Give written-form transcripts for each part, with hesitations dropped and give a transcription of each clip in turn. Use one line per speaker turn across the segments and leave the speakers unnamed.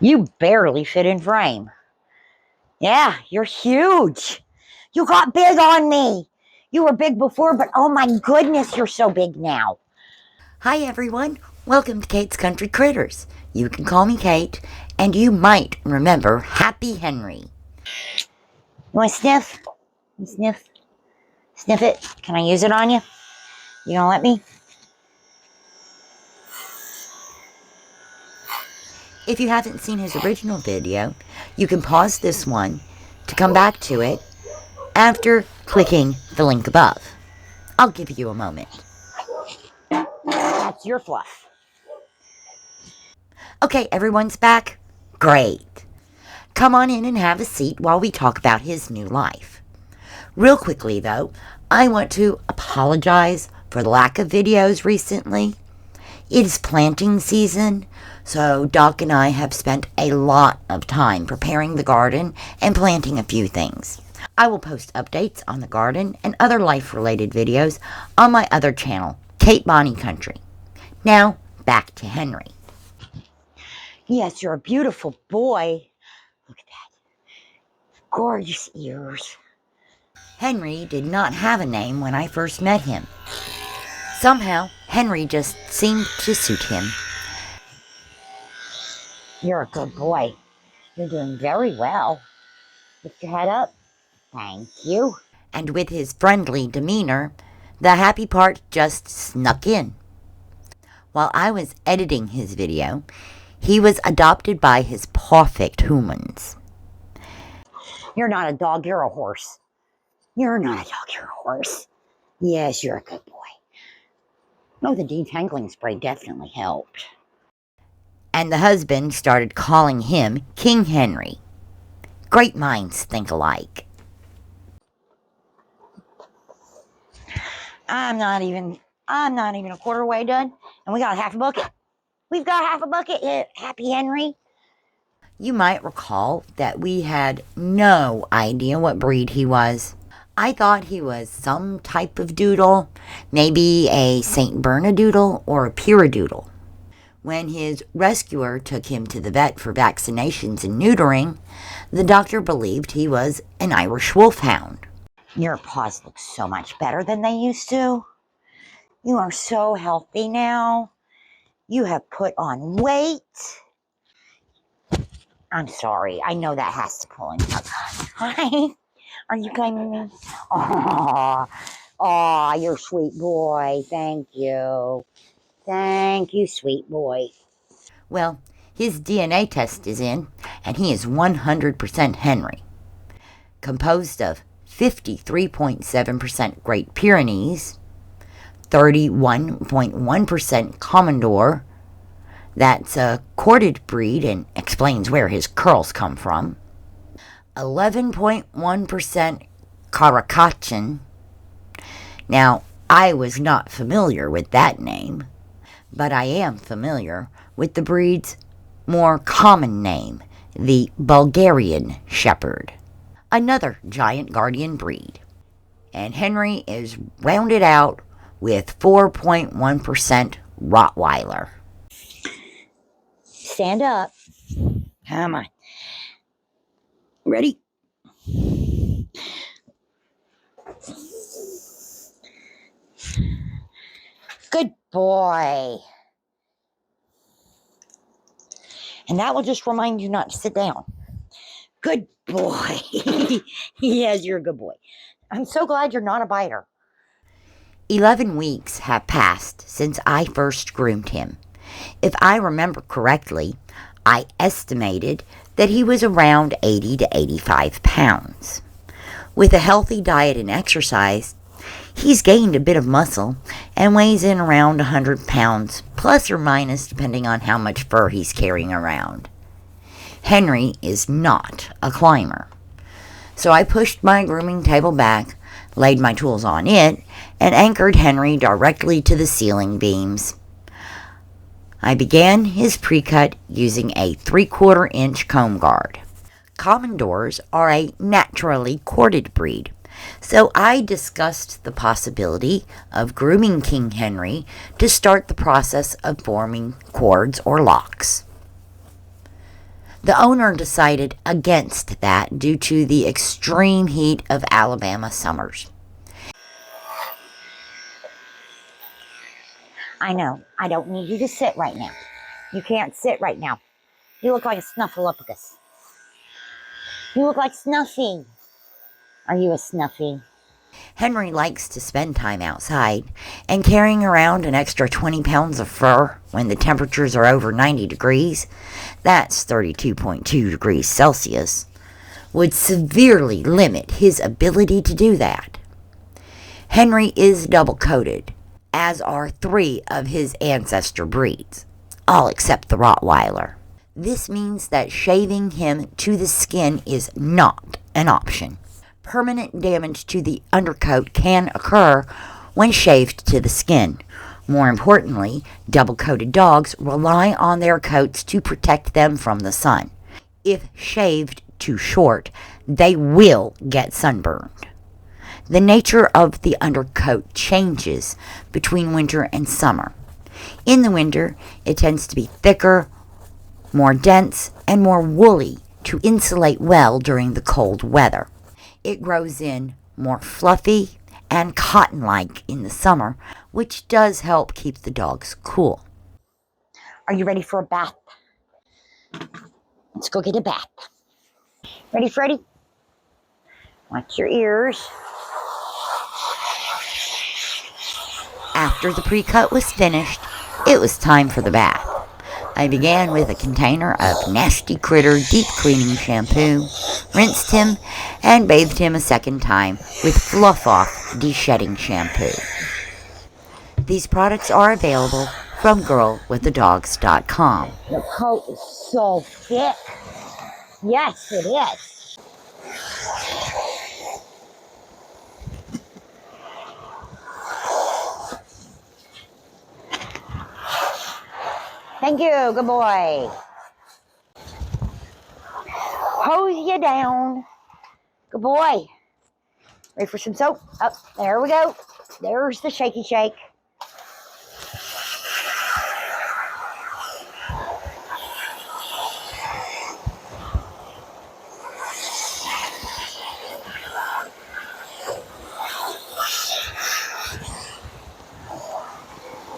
You barely fit in frame. Yeah, you're huge. You got big on me. You were big before, but oh my goodness, you're so big now.
Hi everyone, welcome to Kate's Country Critters. You can call me Kate, and you might remember Happy Henry.
You want to sniff? You sniff? Sniff it? Can I use it on you? You gonna let me?
If you haven't seen his original video, you can pause this one to come back to it after clicking the link above. I'll give you a moment.
That's your fluff.
Okay, everyone's back? Great. Come on in and have a seat while we talk about his new life. Real quickly though, I want to apologize for the lack of videos recently. It is planting season, so Doc and I have spent a lot of time preparing the garden and planting a few things. I will post updates on the garden and other life-related videos on my other channel, Kate Bonnie Country. Now, back to Henry.
Yes, you're a beautiful boy. Look at that. Gorgeous ears.
Henry did not have a name when I first met him. Somehow, Henry just seemed to suit him.
You're a good boy. You're doing very well. Lift your head up. Thank you.
And with his friendly demeanor, the happy part just snuck in. While I was editing his video, he was adopted by his perfect Hoomans.
You're not a dog, you're a horse. You're not a dog, you're a horse. Yes, you're a good boy. No, the detangling spray definitely helped.
And the husband started calling him King Henry. Great minds think alike.
I'm not even a quarter way done, and we got half a bucket. We've got half a bucket, Happy Henry.
You might recall that we had no idea what breed he was. I thought he was some type of doodle, maybe a St. Bernedoodle or a Piradoodle. When his rescuer took him to the vet for vaccinations and neutering, the doctor believed he was an Irish wolfhound.
Your paws look so much better than they used to. You are so healthy now. You have put on weight. I'm sorry. I know that has to pull in. Hi. Are you blaming me? Oh, you're a sweet boy. Thank you. Thank you, sweet boy.
Well, his DNA test is in, and he is 100% Henry. Composed of 53.7% Great Pyrenees, 31.1% Commodore, that's a corded breed and explains where his curls come from, 11.1% Caracachan. Now, I was not familiar with that name, but I am familiar with the breed's more common name, the Bulgarian Shepherd, another giant guardian breed. And Henry is rounded out with 4.1% Rottweiler.
Stand up. Come on. Ready? Good boy. And that will just remind you not to sit down. Good boy. Yes, you're a good boy. I'm so glad you're not a biter.
11 weeks have passed since I first groomed him. If I remember correctly, I estimated that he was around 80 to 85 pounds. With a healthy diet and exercise, he's gained a bit of muscle and weighs in around 100 pounds, plus or minus depending on how much fur he's carrying around. Henry is not a climber. So I pushed my grooming table back, laid my tools on it, and anchored Henry directly to the ceiling beams. I began his pre-cut using a 3/4 inch comb guard. Commodores are a naturally corded breed, so I discussed the possibility of grooming King Henry to start the process of forming cords or locks. The owner decided against that due to the extreme heat of Alabama summers.
I know, I don't need you to sit right now. You can't sit right now. You look like a snuffleupagus. You look like Snuffy. Are you a Snuffy?
Henry likes to spend time outside, and carrying around an extra 20 pounds of fur when the temperatures are over 90 degrees, that's 32.2 degrees Celsius, would severely limit his ability to do that. Henry is double-coated, as are 3 of his ancestor breeds, all except the Rottweiler. This means that shaving him to the skin is not an option. Permanent damage to the undercoat can occur when shaved to the skin. More importantly, double-coated dogs rely on their coats to protect them from the sun. If shaved too short, they will get sunburned. The nature of the undercoat changes between winter and summer. In the winter, it tends to be thicker, more dense, and more woolly to insulate well during the cold weather. It grows in more fluffy and cotton-like in the summer, which does help keep the dogs cool.
Are you ready for a bath? Let's go get a bath. Ready, Freddy? Watch your ears.
After the pre-cut was finished, it was time for the bath. I began with a container of Nasty Critter deep cleaning shampoo, rinsed him, and bathed him a second time with Fluff Off de-shedding shampoo. These products are available from girlwiththedogs.com.
The coat is so thick. Yes, it is. Thank you, good boy. Hose you down. Good boy. Ready for some soap? Oh, there we go. There's the shaky shake.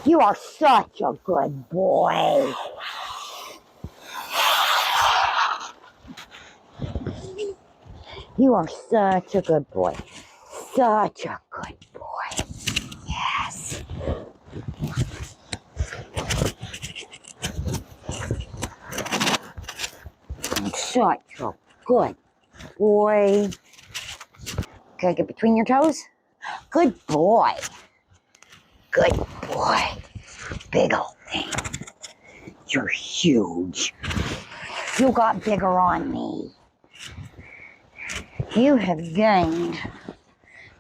You are such a good boy. You are such a good boy. Such a good boy. Yes. Such a good boy. Okay, get between your toes. Good boy. Good boy. Big old thing. You're huge. You got bigger on me. You have gained,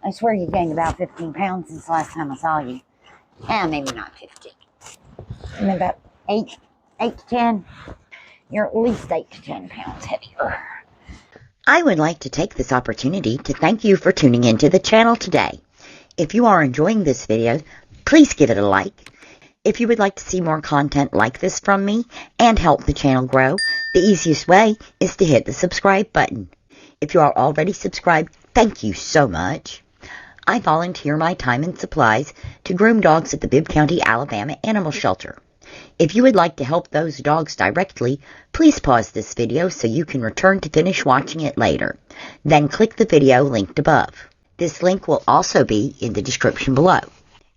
I swear you gained about 15 pounds since the last time I saw you. Maybe not 15. Maybe about 8 to 10. You're at least 8 to 10 pounds heavier.
I would like to take this opportunity to thank you for tuning into the channel today. If you are enjoying this video, please give it a like. If you would like to see more content like this from me and help the channel grow, the easiest way is to hit the subscribe button. If you are already subscribed, thank you so much. I volunteer my time and supplies to groom dogs at the Bibb County, Alabama Animal Shelter. If you would like to help those dogs directly, please pause this video so you can return to finish watching it later. Then click the video linked above. This link will also be in the description below.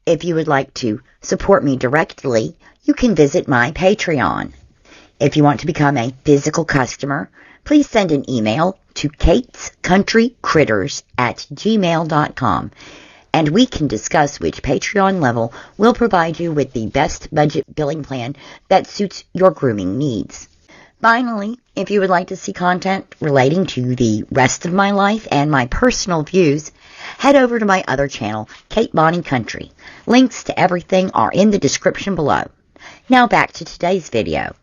If you would like to support me directly, you can visit my Patreon. If you want to become a physical customer, please send an email to katescountrycritters@gmail.com, and we can discuss which Patreon level will provide you with the best budget billing plan that suits your grooming needs. Finally, if you would like to see content relating to the rest of my life and my personal views, head over to my other channel, Kate Bonnie Country. Links to everything are in the description below. Now back to today's video.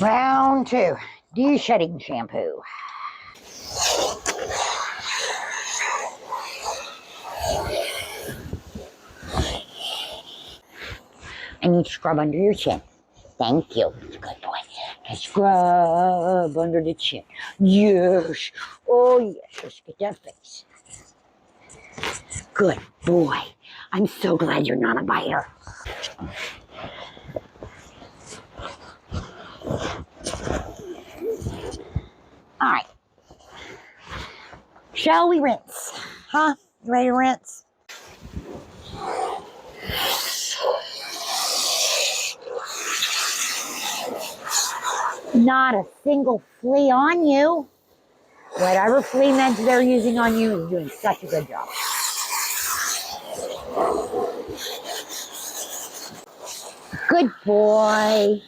Round 2. De-shedding shampoo. And you scrub under your chin. Thank you. Good boy. And scrub under the chin. Yes. Oh, yes. Let's get that face. Good boy. I'm so glad you're not a biter. All right. Shall we rinse? Huh? You ready to rinse? Not a single flea on you. Whatever flea meds they're using on you is doing such a good job. Good boy.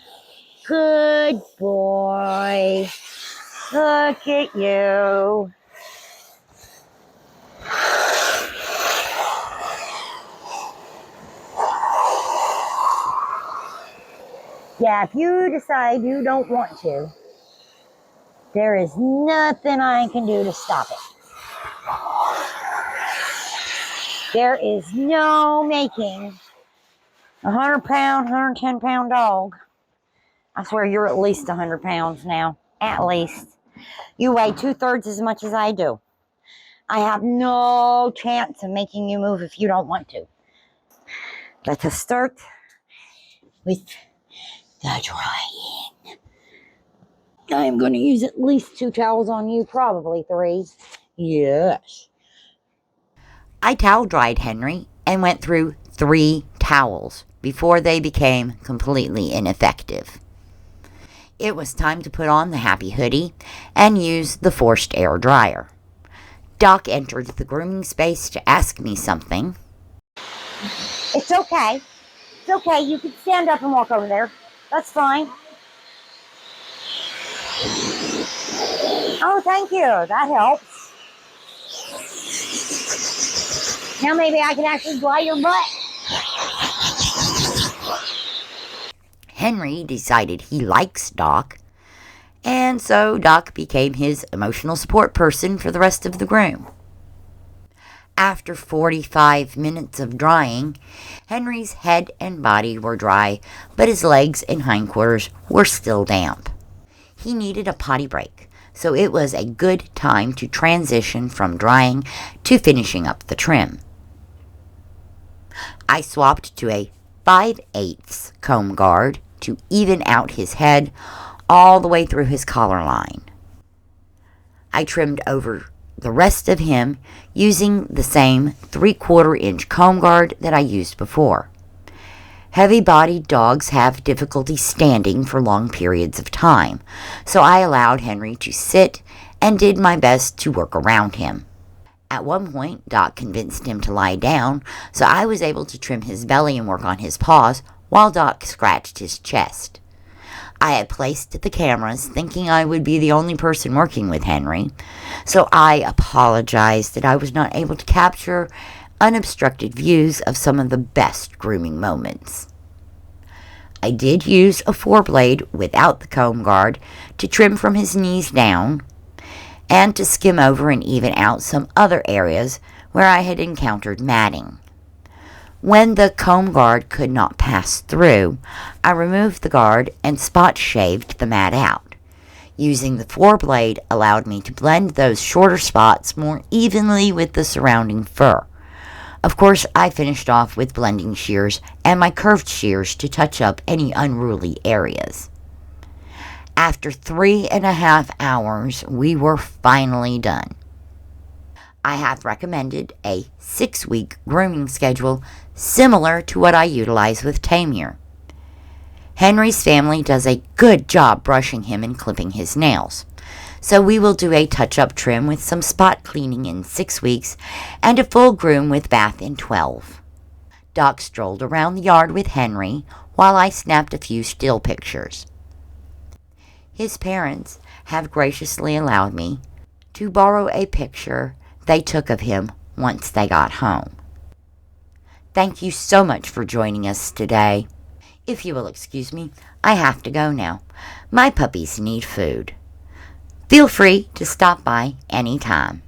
Good boy. Look at you. Yeah, if you decide you don't want to, there is nothing I can do to stop it. There is no making a 100-pound, 110-pound dog. I swear you're at least 100 pounds now. At least. You weigh 2/3 as much as I do. I have no chance of making you move if you don't want to. Let us start with the drying. I am going to use at least 2 towels on you, probably 3. Yes.
I towel dried Henry and went through 3 towels before they became completely ineffective. It was time to put on the happy hoodie and use the forced air dryer. Doc entered the grooming space to ask me something.
It's okay. It's okay. You can stand up and walk over there. That's fine. Oh, thank you. That helps. Now maybe I can actually dry your butt.
Henry decided he likes Doc, and so Doc became his emotional support person for the rest of the groom. After 45 minutes of drying, Henry's head and body were dry, but his legs and hindquarters were still damp. He needed a potty break, so it was a good time to transition from drying to finishing up the trim. I swapped to a 5/8 comb guard to even out his head all the way through his collar line. I trimmed over the rest of him using the same 3/4 inch comb guard that I used before. Heavy-bodied dogs have difficulty standing for long periods of time, so I allowed Henry to sit and did my best to work around him. At one point, Doc convinced him to lie down, so I was able to trim his belly and work on his paws while Doc scratched his chest. I had placed the cameras thinking I would be the only person working with Henry, so I apologized that I was not able to capture unobstructed views of some of the best grooming moments. I did use a 4-blade without the comb guard to trim from his knees down, and to skim over and even out some other areas where I had encountered matting. When the comb guard could not pass through, I removed the guard and spot shaved the mat out. Using the 4-blade allowed me to blend those shorter spots more evenly with the surrounding fur. Of course, I finished off with blending shears and my curved shears to touch up any unruly areas. After 3.5 hours, we were finally done. I have recommended a 6-week grooming schedule similar to what I utilize with Tamir. Henry's family does a good job brushing him and clipping his nails, so we will do a touch-up trim with some spot cleaning in 6 weeks and a full groom with bath in 12. Doc strolled around the yard with Henry while I snapped a few still pictures. His parents have graciously allowed me to borrow a picture they took of him once they got home. Thank you so much for joining us today. If you will excuse me, I have to go now. My puppies need food. Feel free to stop by anytime.